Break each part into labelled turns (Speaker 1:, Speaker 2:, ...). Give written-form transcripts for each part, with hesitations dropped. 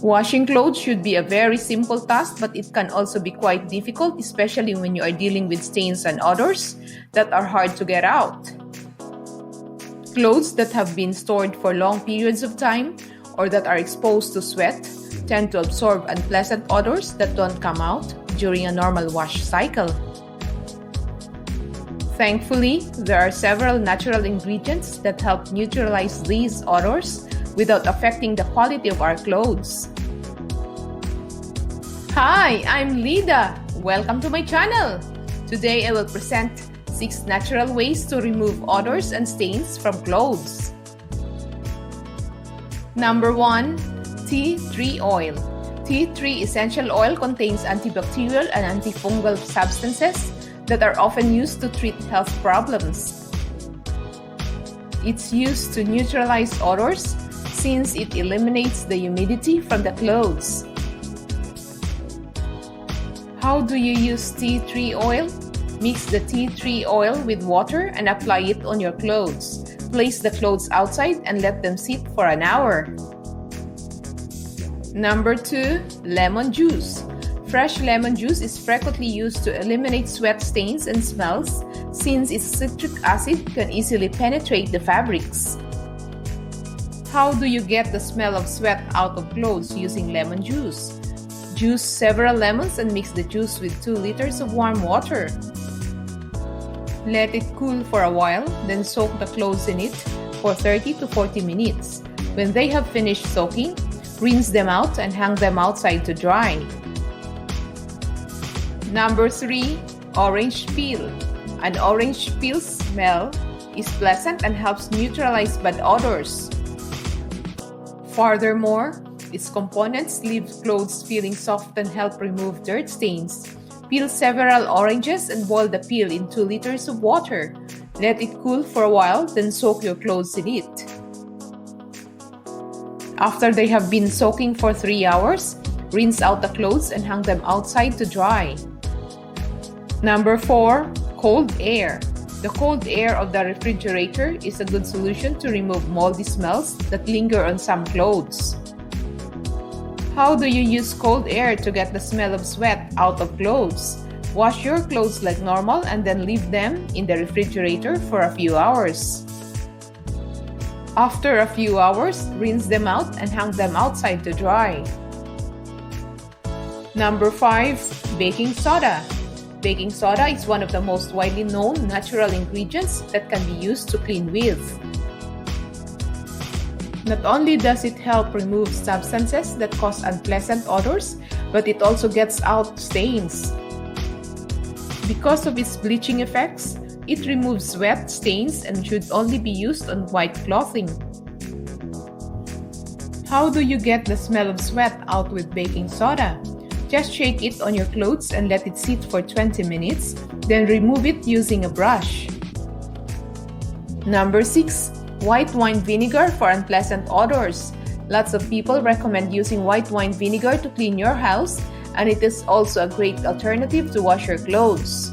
Speaker 1: Washing clothes should be a very simple task, but it can also be quite difficult, especially when you are dealing with stains and odors that are hard to get out. Clothes that have been stored for long periods of time or that are exposed to sweat tend to absorb unpleasant odors that don't come out during a normal wash cycle. Thankfully, there are several natural ingredients that help neutralize these odors without affecting the quality of our clothes. Hi, I'm Lida. Welcome to my channel. Today I will present 6 natural ways to remove odors and stains from clothes. Number 1. Tea tree oil. Tea tree essential oil contains antibacterial and antifungal substances that are often used to treat health problems. It's used to neutralize odors since it eliminates the humidity from the clothes. How do you use tea tree oil? Mix the tea tree oil with water and apply it on your clothes. Place the clothes outside and let them sit for an hour. Number 2. Lemon juice. Fresh lemon juice is frequently used to eliminate sweat stains and smells since its citric acid can easily penetrate the fabrics. How do you get the smell of sweat out of clothes using lemon juice? Juice several lemons and mix the juice with 2 liters of warm water. Let it cool for a while, then soak the clothes in it for 30 to 40 minutes. When they have finished soaking, rinse them out and hang them outside to dry. Number 3. Orange peel. An orange peel smell is pleasant and helps neutralize bad odors. Furthermore, its components leave clothes feeling soft and help remove dirt stains. Peel several oranges and boil the peel in 2 liters of water. Let it cool for a while, then soak your clothes in it. After they have been soaking for 3 hours, rinse out the clothes and hang them outside to dry. Number 4. Cold air. The cold air of the refrigerator is a good solution to remove moldy smells that linger on some clothes. How do you use cold air to get the smell of sweat out of clothes? Wash your clothes like normal and then leave them in the refrigerator for a few hours. After a few hours, rinse them out and hang them outside to dry. Number 5. Baking soda. Baking soda is one of the most widely known natural ingredients that can be used to clean with. Not only does it help remove substances that cause unpleasant odors, but it also gets out stains. Because of its bleaching effects, it removes sweat stains and should only be used on white clothing. How do you get the smell of sweat out with baking soda? Just shake it on your clothes and let it sit for 20 minutes, then remove it using a brush. Number 6. White wine vinegar for unpleasant odors. Lots of people recommend using white wine vinegar to clean your house, and it is also a great alternative to wash your clothes.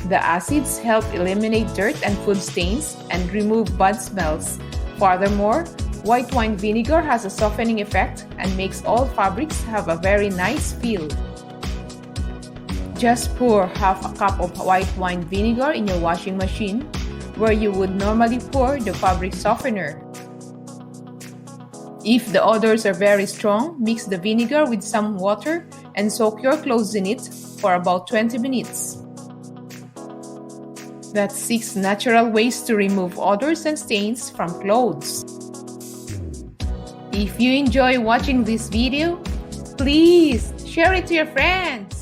Speaker 1: The acids help eliminate dirt and food stains and remove bad smells. Furthermore, white wine vinegar has a softening effect and makes all fabrics have a very nice feel. Just pour half a cup of white wine vinegar in your washing machine, where you would normally pour the fabric softener. If the odors are very strong, mix the vinegar with some water and soak your clothes in it for about 20 minutes. That's 6 natural ways to remove odors and stains from clothes. If you enjoy watching this video, please share it to your friends.